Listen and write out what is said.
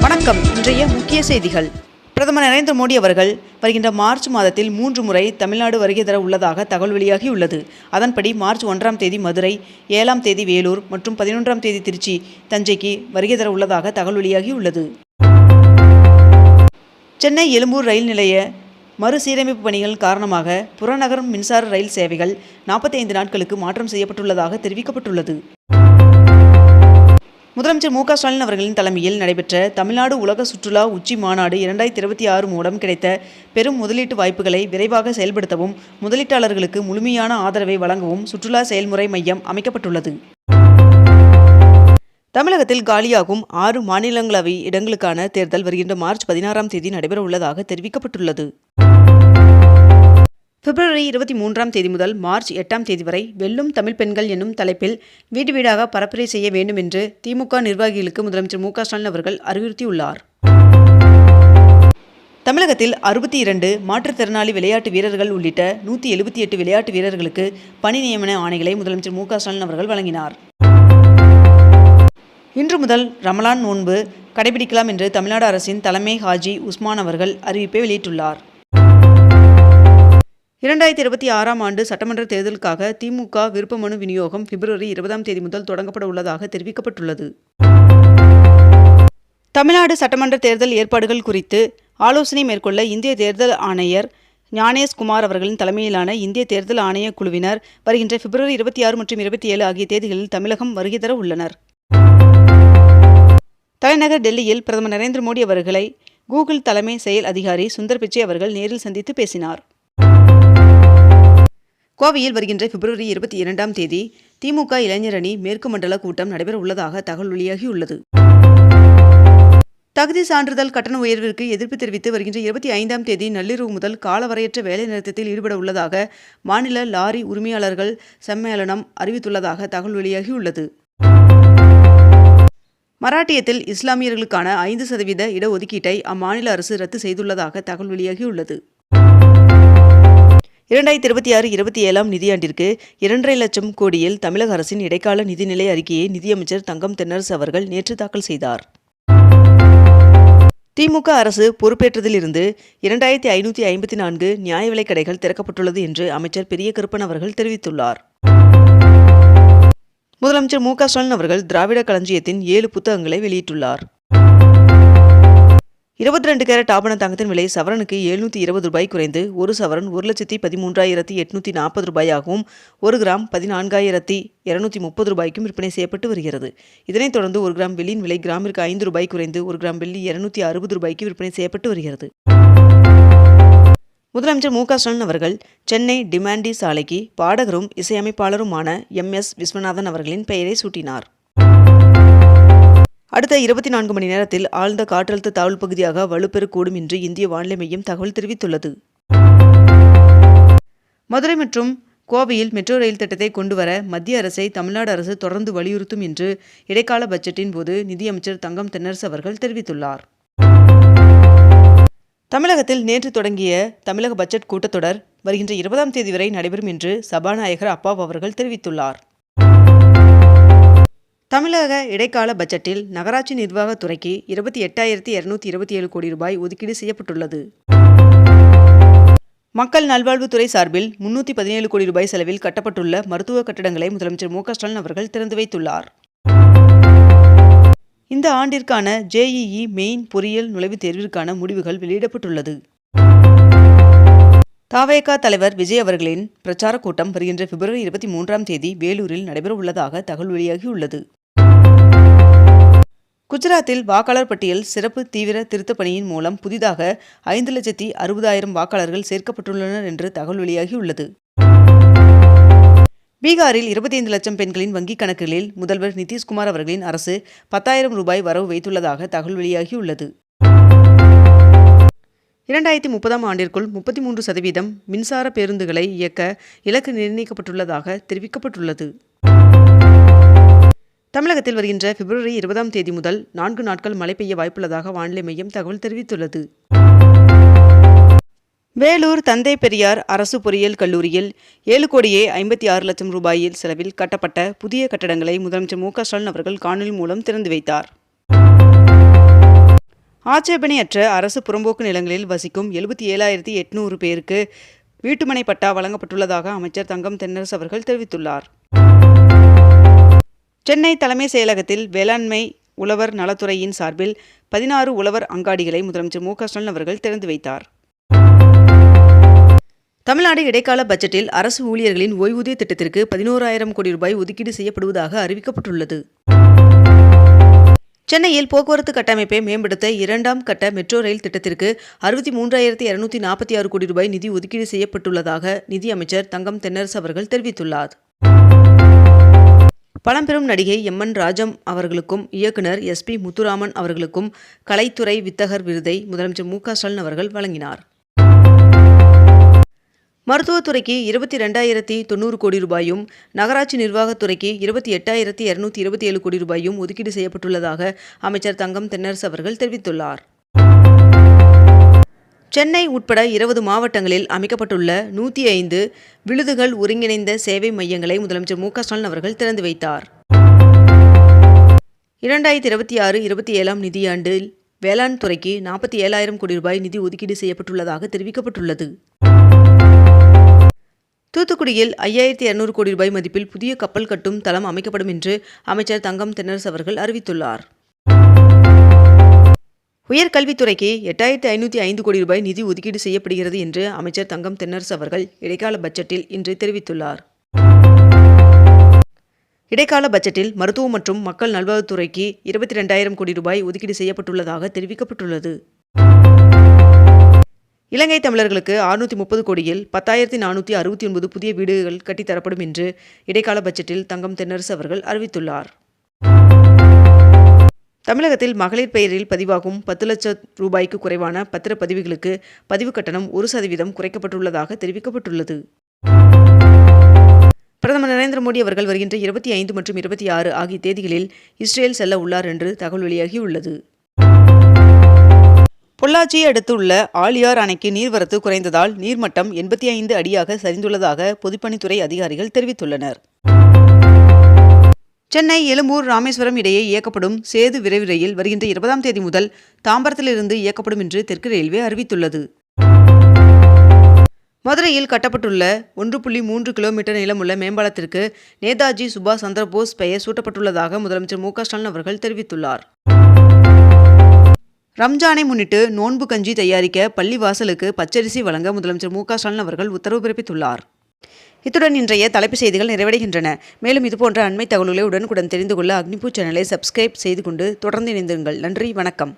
வணக்கம். இன்றைய முக்கிய செய்திகள். பிரதமர் நரேந்திர மோடி அவர்கள் வருகின்ற மார்ச் மாதத்தில் 3 முறை தமிழ்நாடு வருகை தர உள்ளதாக தகவல் வெளியாகியுள்ளது. அதன்படி மார்ச் 1ஆம் தேதி மதுரை, 7ஆம் தேதி வேலூர் மற்றும் 11ஆம் தேதி திருச்சி, தஞ்சைக்கு வருகை தர உள்ளதாக தகவல் வெளியாகியுள்ளது. சென்னை எழும்பூர் ரயில் நிலைய மறுசீரமைப்பு பணிகள் காரணமாக புறநகர் மின்சார ரயில் சேவைகள் 45 நாட்களுக்கு மாற்றம் செய்யப்பட்டுள்ளதாக தெரிவிக்கப்பட்டுள்ளது. முதலமைச்சர் மு க ஸ்டாலின் அவர்களின் தலைமையில் நடைபெற்ற தமிழ்நாடு உலக சுற்றுலா உச்சி மாநாடு 2026 மூலம் கிடைத்த பெரும் முதலீட்டு வாய்ப்புகளை விரைவாக செயல்படுத்தவும், முதலீட்டாளர்களுக்கு முழுமையான ஆதரவை வழங்கவும் சுற்றுலா செயல்முறை மையம் அமைக்கப்பட்டுள்ளது. தமிழகத்தில் காலியாகும் 6 மாநிலங்களவை இடங்களுக்கான தேர்தல் வருகின்ற மார்ச் 16ஆம் தேதி நடைபெற உள்ளதாக தெரிவிக்கப்பட்டுள்ளது. பிப்ரவரி 23ஆம் தேதி முதல் மார்ச் 8ஆம் தேதி வரை வெல்லும் தமிழ் பெண்கள் என்னும் தலைப்பில் வீடு வீடாக பரப்புரை செய்ய வேண்டும் என்று திமுக நிர்வாகிகளுக்கு முதலமைச்சர் மு க ஸ்டாலின் அவர்கள் அறிவுறுத்தியுள்ளார். தமிழகத்தில் 62 மாற்றுத்திறனாளி விளையாட்டு வீரர்கள் உள்ளிட்ட 178 விளையாட்டு வீரர்களுக்கு பணி நியமன ஆணைகளை முதலமைச்சர் மு க ஸ்டாலின் அவர்கள் வழங்கினார். இன்று முதல் ரமலான் நோன்பு கடைபிடிக்கலாம் என்று தமிழ்நாடு அரசின் தலைமை ஹாஜி உஸ்மான் அவர்கள் அறிவிப்பை வெளியிட்டுள்ளார். 2026ஆம் ஆண்டு சட்டமன்ற தேர்தலுக்காக திமுக விருப்ப மனு விநியோகம் பிப்ரவரி 20ஆம் தேதி முதல் தொடங்கப்பட உள்ளதாக தெரிவிக்கப்பட்டுள்ளது. தமிழ்நாடு சட்டமன்ற தேர்தல் ஏற்பாடுகள் குறித்து ஆலோசனை மேற்கொள்ள இந்திய தேர்தல் ஆணையர் ஞானேஷ் குமார் அவர்களின் தலைமையிலான இந்திய தேர்தல் ஆணைய குழுவினர் வருகின்ற பிப்ரவரி 26 மற்றும் 27 ஆகிய தேதிகளில் தமிழகம் வருகை தர உள்ளனர். தலைநகர் டெல்லியில் பிரதமர் நரேந்திர மோடி அவர்களை கூகுள் தலைமை செயல் அதிகாரி சுந்தர் பிச்சை அவர்கள் நேரில் சந்தித்து பேசினார். கோவையில் வருகின்ற பிப்ரவரி 22ஆம் தேதி திமுக இளைஞர் அணி மேற்கு மண்டல கூட்டம் நடைபெற உள்ளதாக தகவல் வெளியாகியுள்ளது. தகுதி சான்றிதழ் கட்டண உயர்விற்கு எதிர்ப்பு தெரிவித்து வருகின்ற 25ஆம் தேதி நள்ளிரவு முதல் காலவரையற்ற வேலை நிறுத்தத்தில் ஈடுபட உள்ளதாக மாநில லாரி உரிமையாளர்கள் சம்மேளனம் அறிவித்துள்ளதாக தகவல் வெளியாகியுள்ளது. மராட்டியத்தில் இஸ்லாமியர்களுக்கான 5% இடஒதுக்கீட்டை அம்மாநில அரசு ரத்து செய்துள்ளதாக தகவல் வெளியாகியுள்ளது. 2026-27ஆம் நிதியாண்டிற்கு 2.5 லட்சம் கோடியில் தமிழக அரசின் இடைக்கால நிதிநிலை அறிக்கையை நிதியமைச்சர் தங்கம் தென்னரசு அவர்கள் நேற்று தாக்கல் செய்தார். திமுக அரசு பொறுப்பேற்றதிலிருந்து 2554 நியாய விலைக் கடைகள் திறக்கப்பட்டுள்ளது என்று அமைச்சர் பெரிய கருப்பன் அவர்கள் தெரிவித்துள்ளார். முதலமைச்சர் மு க ஸ்டாலின் அவர்கள் திராவிட களஞ்சியத்தின் 7 புத்தகங்களை வெளியிட்டுள்ளார். 22 கேரட் ஆபண தங்கத்தின் விலை சவரனுக்கு 720 ரூபாய் குறைந்து 1 சவரன் 1,13,840 ரூபாயாகவும் 1 கிராம் 14,230 ரூபாய்க்கும் விற்பனை செய்யப்பட்டு வருகிறது. இதனைத் தொடர்ந்து 1 கிராம் வெள்ளியின் விலை கிராமிற்கு 5 ரூபாய் குறைந்து 1 கிராம் வெள்ளி 260 ரூபாய்க்கு விற்பனை செய்யப்பட்டு வருகிறது. முதலமைச்சர் மு க ஸ்டாலின் அவர்கள் சென்னை டிமாண்டி சாலைக்கு பாடகரும் இசையமைப்பாளருமான MS விஸ்வநாதன் அவர்களின் பெயரை சூட்டினார். அடுத்த 24 மணி நேரத்தில் ஆழ்ந்த காற்றழுத்த தாழ்வு பகுதியாக வலுப்பெறக்கூடும் என்று இந்திய வானிலை மையம் தகவல் தெரிவித்துள்ளது. மதுரை மற்றும் கோவையில் மெட்ரோ ரயில் திட்டத்தை கொண்டுவர மத்திய அரசை தமிழ்நாடு அரசு தொடர்ந்து வலியுறுத்தும் என்று இடைக்கால பட்ஜெட்டின் போது நிதியமைச்சர் தங்கம் தென்னரசு அவர்கள் தெரிவித்துள்ளார். தமிழகத்தில் நேற்று தொடங்கிய தமிழக பட்ஜெட் கூட்டத்தொடர் வருகின்ற 20ஆம் தேதி வரை நடைபெறும் என்று சபாநாயகர் அப்பாவு அவர்கள் தெரிவித்துள்ளார். தமிழக இடைக்கால பட்ஜெட்டில் நகராட்சி நிர்வாகத்துறைக்கு 28,227 கோடி ரூபாய் ஒதுக்கீடு செய்யப்பட்டுள்ளது. மக்கள் நல்வாழ்வுத்துறை சார்பில் 317 கோடி ரூபாய் செலவில் கட்டப்பட்டுள்ள மருத்துவ கட்டடங்களை முதலமைச்சர் மு க ஸ்டாலின் அவர்கள் திறந்து வைத்துள்ளார். இந்த ஆண்டிற்கான JEE மெயின் பொறியியல் நுழைவுத் தேர்விற்கான முடிவுகள் வெளியிடப்பட்டுள்ளது. தவேக தலைவர் விஜய் அவர்களின் பிரச்சார கூட்டம் வருகின்ற பிப்ரவரி 23ஆம் தேதி வேலூரில் நடைபெற உள்ளதாக தகவல் வெளியாகியுள்ளது. குஜராத்தில் வாக்காளர் பட்டியல் சிறப்பு தீவிர திருத்தப் பணியின் மூலம் புதிதாக 5,60,000 வாக்காளர்கள் சேர்க்கப்பட்டுள்ளனர் என்று தகவல் வெளியாகியுள்ளது. பீகாரில் 25 லட்சம் பெண்களின் வங்கிக் கணக்குகளில் முதல்வர் நிதிஷ்குமார் அவர்களின் அரசு 10,000 ரூபாய் வரவு வைத்துள்ளதாக தகவல் வெளியாகியுள்ளது. 2030ஆம் ஆண்டிற்குள் 33% மின்சார பேருந்துகளை இயக்க இலக்கு நிர்ணயிக்கப்பட்டுள்ளதாக தெரிவிக்கப்பட்டுள்ளது. தமிழகத்தில் வருகின்ற பிப்ரவரி 20ஆம் தேதி முதல் 4 நாட்கள் மழை பெய்ய வாய்ப்புள்ளதாக வானிலை மையம் தகவல் தெரிவித்துள்ளது. வேலூர் தந்தை பெரியார் அரசு பொறியியல் கல்லூரியில் 7,56 லட்சம் ரூபாயில் செலவில் கட்டப்பட்ட புதிய கட்டடங்களை முதலமைச்சர் மு க ஸ்டாலின் அவர்கள் காணொலி மூலம் திறந்து வைத்தார். ஆட்சேபணையற்ற அரசு புறம்போக்கு நிலங்களில் வசிக்கும் 77,800 பேருக்கு வீட்டுமனை பட்டா வழங்கப்பட்டுள்ளதாக அமைச்சர் தங்கம் தென்னரசு அவர்கள் தெரிவித்துள்ளார். சென்னை தலைமை செயலகத்தில் வேளாண்மை உழவர் நலத்துறையின் சார்பில் 16 உழவர் அங்காடிகளை முதலமைச்சர் மு.க.ஸ்டாலின் அவர்கள் திறந்து வைத்தார். தமிழ்நாடு இடைக்கால பட்ஜெட்டில் அரசு ஊழியர்களின் ஓய்வூதிய திட்டத்திற்கு 11,000 கோடி ரூபாய் ஒதுக்கீடு செய்யப்படுவதாக அறிவிக்கப்பட்டுள்ளது. சென்னையில் போக்குவரத்து கட்டமைப்பை மேம்படுத்த 2ஆம் கட்ட மெட்ரோ ரயில் திட்டத்திற்கு 63,246 கோடி ரூபாய் நிதி ஒதுக்கீடு செய்யப்பட்டுள்ளதாக நிதி அமைச்சர் தங்கம் தென்னரசு அவர்கள் தெரிவித்துள்ளார். பழம்பெரும் நடிகை எம்.என். ராஜம் அவர்களுக்கும் இயக்குனர் எஸ்.பி. முத்துராமன் அவர்களுக்கும் கலைத்துறை வித்தகர் விருதை முதலமைச்சர் மு.க.ஸ்டாலின் அவர்கள் வழங்கினார். மருத்துவத்துறைக்கு 22,090 கோடி ரூபாயும், நகராட்சி நிர்வாகத்துறைக்கு 28,227 கோடி ரூபாயும் ஒதுக்கீடு செய்யப்பட்டுள்ளதாக அமைச்சர் தங்கம் தென்னரசு அவர்கள் தெரிவித்துள்ளார். சென்னை உட்பட 20 மாவட்டங்களில் அமைக்கப்பட்டுள்ள 105 விழுதுகள் ஒருங்கிணைந்த சேவை மையங்களை முதலமைச்சர் மு.க.ஸ்டாலின் அவர்கள் திறந்து வைத்தார். 2026-27 நிதியாண்டில் வேளாண் துறைக்கு 47,000 கோடி ரூபாய் நிதி ஒதுக்கீடு செய்யப்பட்டுள்ளதாக தெரிவிக்கப்பட்டுள்ளது. தூத்துக்குடியில் 5,200 கோடி ரூபாய் மதிப்பில் புதிய கப்பல் கட்டும் தளம் அமைக்கப்படும் என்று அமைச்சர் தங்கம் தென்னரசு அவர்கள் அறிவித்துள்ளார். உயர்கல்வித்துறைக்கு 8,505 கோடி ரூபாய் நிதி ஒதுக்கீடு செய்யப்படுகிறது என்று அமைச்சர் தங்கம் தென்னரசு அவர்கள் இடைக்கால பட்ஜெட்டில் இன்று தெரிவித்துள்ளார். இடைக்கால பட்ஜெட்டில் மருத்துவம் மற்றும் மக்கள் நல்வாழ்வுத்துறைக்கு 22,000 கோடி ரூபாய் ஒதுக்கீடு செய்யப்பட்டுள்ளதாக தெரிவிக்கப்பட்டுள்ளது. இலங்கை தமிழர்களுக்கு 630 கோடியில் 10,469 புதிய வீடுகள் கட்டித்தரப்படும் என்று இடைக்கால பட்ஜெட்டில் தங்கம் தென்னரசு அவர்கள் அறிவித்துள்ளார். தமிழகத்தில் மகளிர் பெயரில் பதிவாகும் 10 லட்சம் ரூபாய்க்கு குறைவான பத்திரப்பதிவுகளுக்கு பதிவு கட்டணம் 1% குறைக்கப்பட்டுள்ளதாக தெரிவிக்கப்பட்டுள்ளது. பிரதமர் நரேந்திர மோடி அவர்கள் வருகின்ற 25 மற்றும் 26 ஆகிய தேதிகளில் இஸ்ரேல் செல்ல உள்ளார் என்று தகவல் வெளியாகியுள்ளது. பொள்ளாச்சியை அடுத்துள்ள ஆழியார் அணைக்கு நீர்வரத்து குறைந்ததால் நீர்மட்டம் 85 அடியாக சரிந்துள்ளதாக பொதுப்பணித்துறை அதிகாரிகள் தெரிவித்துள்ளனர். சென்னை எழும்பூர் ராமேஸ்வரம் இடையே இயக்கப்படும் சேது விரைவு ரயில் வருகின்ற 20ஆம் தேதி முதல் தாம்பரத்திலிருந்து இயக்கப்படும் என்று தெற்கு ரயில்வே அறிவித்துள்ளது. மதுரையில் கட்டப்பட்டுள்ள 1.3 கிலோமீட்டர் நீளமுள்ள மேம்பாலத்திற்கு நேதாஜி சுபாஷ் சந்திரபோஸ் பெயர் சூட்டப்பட்டுள்ளதாக முதலமைச்சர் மு.க.ஸ்டாலின் அவர்கள் தெரிவித்துள்ளார். ரம்ஜானை முன்னிட்டு நோன்பு கஞ்சி தயாரிக்க பள்ளி வாசலுக்கு பச்சரிசி வழங்க முதலமைச்சர் மு.க.ஸ்டாலின் அவர்கள் உத்தரவு பிறப்பித்துள்ளார். இத்துடன் இன்றைய தலைப்புச் செய்திகள் நிறைவடைகின்றன. மேலும் இதுபோன்ற அண்மை தகவல்களை உடனுக்குடன் தெரிந்து கொள்ள அக்னிபூ சேனலை சப்ஸ்கிரைப் செய்து கொண்டு தொடர்ந்து இணைந்திருங்கள். நன்றி, வணக்கம்.